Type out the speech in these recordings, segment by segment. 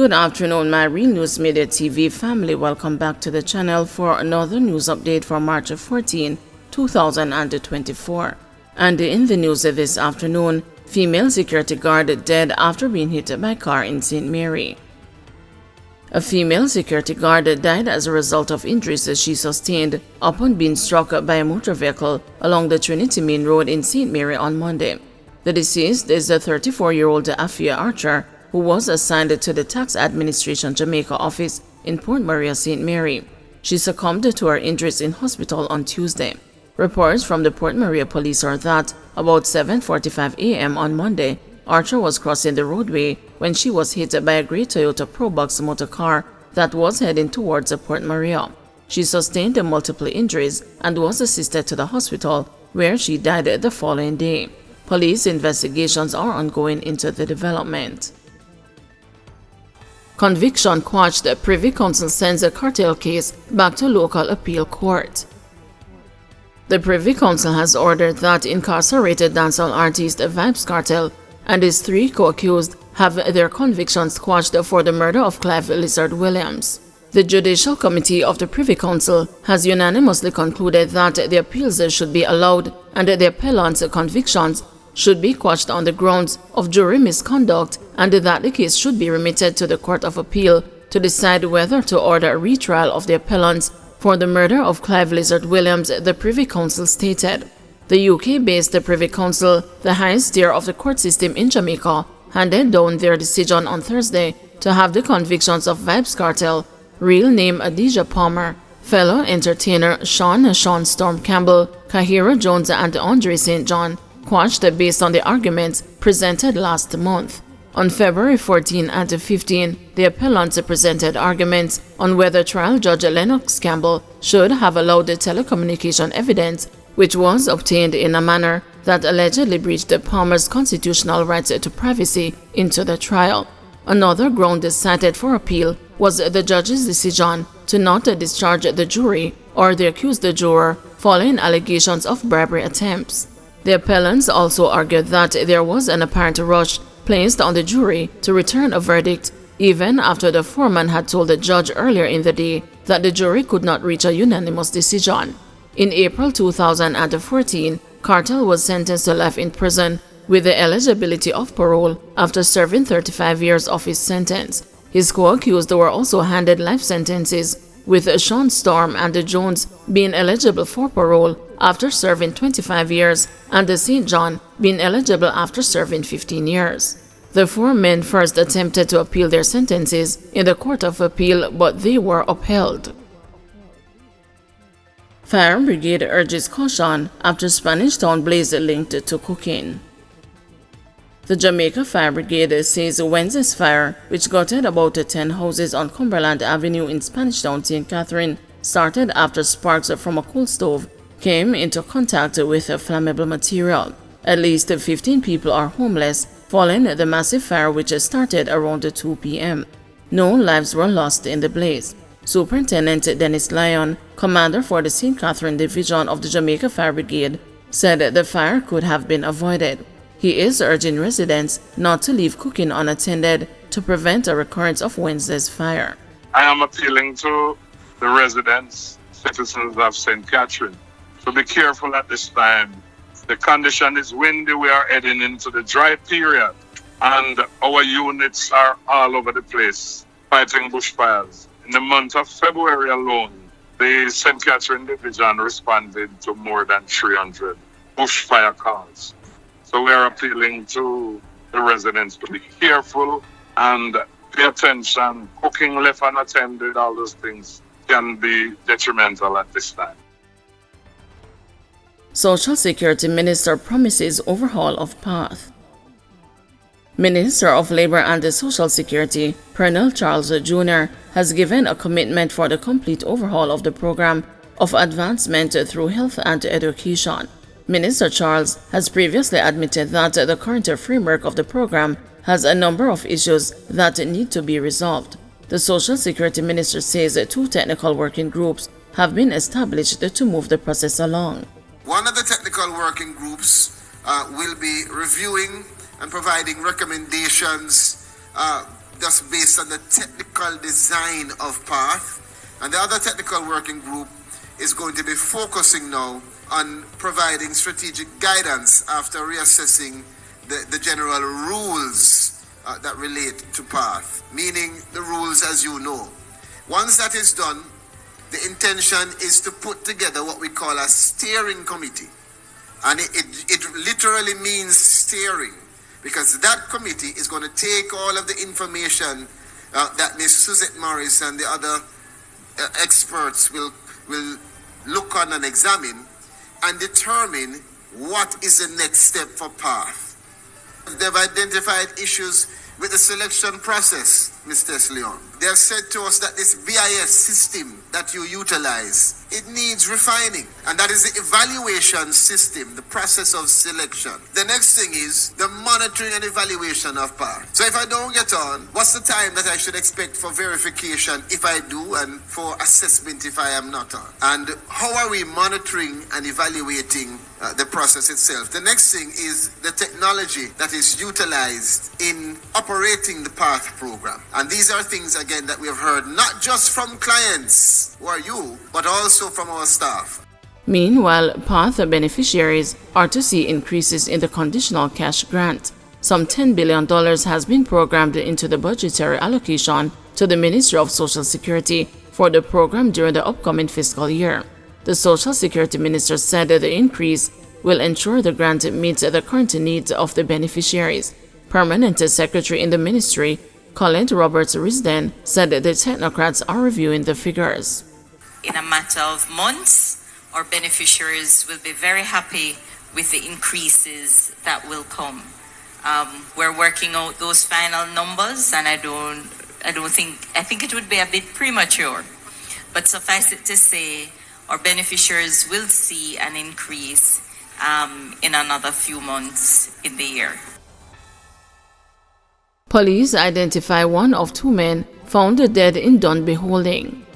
Good afternoon, my Real News Media TV family. Welcome back to the channel for another news update for March 14, 2024. And in the news this afternoon, female security guard dead after being hit by car in St. Mary. A female security guard died as a result of injuries she sustained upon being struck by a motor vehicle along the Trinity Main Road in St. Mary on Monday. The deceased is a 34-year-old Afia Archer, who was assigned to the Tax Administration Jamaica office in Port Maria, St. Mary. She succumbed to her injuries in hospital on Tuesday. Reports from the Port Maria police are that about 7:45 a.m. on Monday, Archer was crossing the roadway when she was hit by a gray Toyota Probox motor car that was heading towards Port Maria. She sustained multiple injuries and was assisted to the hospital, where she died the following day. Police investigations are ongoing into the development. Conviction quashed. Privy Council sends a cartel case back to local appeal court. The Privy Council has ordered that incarcerated dancehall artist Vybz Kartel and his 3 co-accused have their convictions quashed for the murder of Clive Lizard Williams. The Judicial Committee of the Privy Council has unanimously concluded that the appeals should be allowed and the appellant's convictions should be quashed on the grounds of jury misconduct, and that the case should be remitted to the Court of Appeal to decide whether to order a retrial of the appellants for the murder of Clive Lizard Williams, the Privy Council stated. The UK-based Privy Council, the highest tier of the court system in Jamaica, handed down their decision on Thursday to have the convictions of Vybz Kartel, real name Adidja Palmer, fellow entertainer Sean Storm Campbell, Kahira Jones and Andre St. John, quashed based on the arguments presented last month. On February 14 and 15, the appellants presented arguments on whether trial judge Lennox Campbell should have allowed the telecommunication evidence, which was obtained in a manner that allegedly breached Palmer's constitutional rights to privacy, into the trial. Another ground cited for appeal was the judge's decision to not discharge the jury or the accused juror following allegations of bribery attempts. The appellants also argued that there was an apparent rush placed on the jury to return a verdict, even after the foreman had told the judge earlier in the day that the jury could not reach a unanimous decision. In April 2014, Kartel was sentenced to life in prison with the eligibility of parole after serving 35 years of his sentence. His co-accused were also handed life sentences, with Sean Storm and Jones being eligible for parole after serving 25 years and St. John being eligible after serving 15 years. The 4 men first attempted to appeal their sentences in the Court of Appeal, but they were upheld. Fire Brigade urges caution after Spanish Town blaze linked to cocaine. The Jamaica Fire Brigade says Wednesday's fire, which gutted about 10 houses on Cumberland Avenue in Spanish Town, St. Catherine, started after sparks from a coal stove came into contact with flammable material. At least 15 people are homeless following the massive fire, which started around 2 p.m. No lives were lost in the blaze. Superintendent Dennis Lyon, commander for the St. Catherine Division of the Jamaica Fire Brigade, said the fire could have been avoided. He is urging residents not to leave cooking unattended to prevent a recurrence of Wednesday's fire. I am appealing to the residents, citizens of St. Catherine, to be careful at this time. The condition is windy, we are heading into the dry period, and our units are all over the place fighting bushfires. In the month of February alone, the St. Catherine Division responded to more than 300 bushfire calls. So we are appealing to the residents to be careful and pay attention. Cooking left unattended, all those things can be detrimental at this time. Social Security Minister promises overhaul of path. Minister of Labor and Social Security, Colonel Charles Jr., has given a commitment for the complete overhaul of the program of advancement through health and education. Minister Charles has previously admitted that the current framework of the program has a number of issues that need to be resolved. The Social Security Minister says 2 technical working groups have been established to move the process along. One of the technical working groups will be reviewing and providing recommendations just based on the technical design of path. And the other technical working group is going to be focusing now on providing strategic guidance after reassessing the general rules that relate to path, meaning the rules as you know. Once that is done, the intention is to put together what we call a steering committee. And it literally means steering, because that committee is going to take all of the information that Ms. Suzette Morris and the other experts will look on and examine and determine what is the next step for path. They've identified issues with the selection process, Mr. Leon. They have said to us that this BIS system that you utilize, it needs refining. And that is the evaluation system, the process of selection. The next thing is the monitoring and evaluation of path. So if I don't get on, what's the time that I should expect for verification if I do, and for assessment if I am not on? And how are we monitoring and evaluating the process itself? The next thing is the technology that is utilized in operating the path program. And these are things, again, that we have heard not just from clients who are you, but also from our staff. Meanwhile, path beneficiaries are to see increases in the conditional cash grant. Some $10 billion has been programmed into the budgetary allocation to the Ministry of Social Security for the program during the upcoming fiscal year. The Social Security Minister said that the increase will ensure the grant meets the current needs of the beneficiaries. Permanent Secretary in the Ministry, Colin Roberts-Risden, said that the technocrats are reviewing the figures. In a matter of months, our beneficiaries will be very happy with the increases that will come. We're working out those final numbers, and I think it would be a bit premature. But suffice it to say, our beneficiaries will see an increase in another few months in the year. Police identify one of two men found dead in Dunby holding.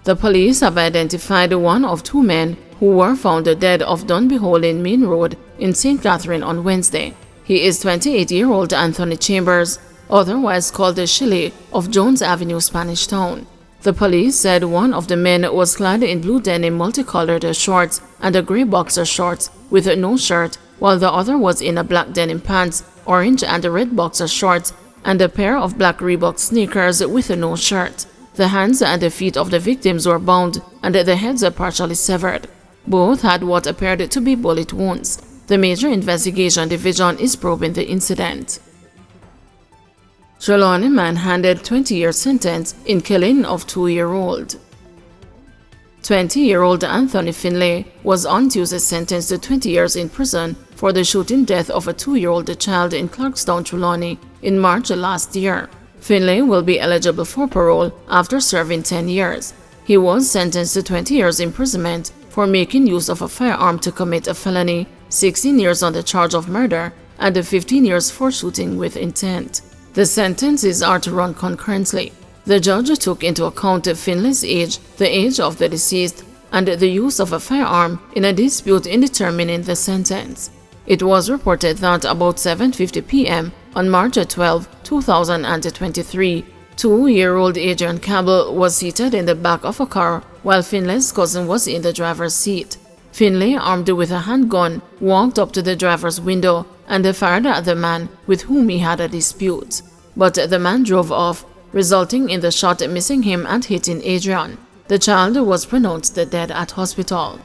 The police have identified one of two men who were found dead off Dunby Holding Main Road in St. Catherine on Wednesday. He is 28-year-old Anthony Chambers, otherwise called the Shilly, of Jones Avenue, Spanish Town. The police said one of the men was clad in blue denim multicolored shorts and a gray boxer shorts with no shirt, while the other was in a black denim pants, orange and red boxer shorts, and a pair of black Reebok sneakers with no shirt. The hands and the feet of the victims were bound and the heads are partially severed. Both had what appeared to be bullet wounds. The Major Investigation Division is probing the incident. Trelawney man handed 20-year sentence in killing of 2-year-old. 20-year-old Anthony Finlay was on Tuesday sentenced to 20 years in prison for the shooting death of a 2-year-old child in Clarkstown, Trelawney, in March last year. Finlay will be eligible for parole after serving 10 years. He was sentenced to 20 years imprisonment for making use of a firearm to commit a felony, 16 years on the charge of murder, and 15 years for shooting with intent. The sentences are to run concurrently. The judge took into account Finlay's age, the age of the deceased, and the use of a firearm in a dispute in determining the sentence. It was reported that about 7:50 p.m. on March 12, 2023, 2-year-old Adrian Campbell was seated in the back of a car while Finlay's cousin was in the driver's seat. Finlay, armed with a handgun, walked up to the driver's window and fired at the man with whom he had a dispute. But the man drove off, resulting in the shot missing him and hitting Adrian. The child was pronounced dead at hospital.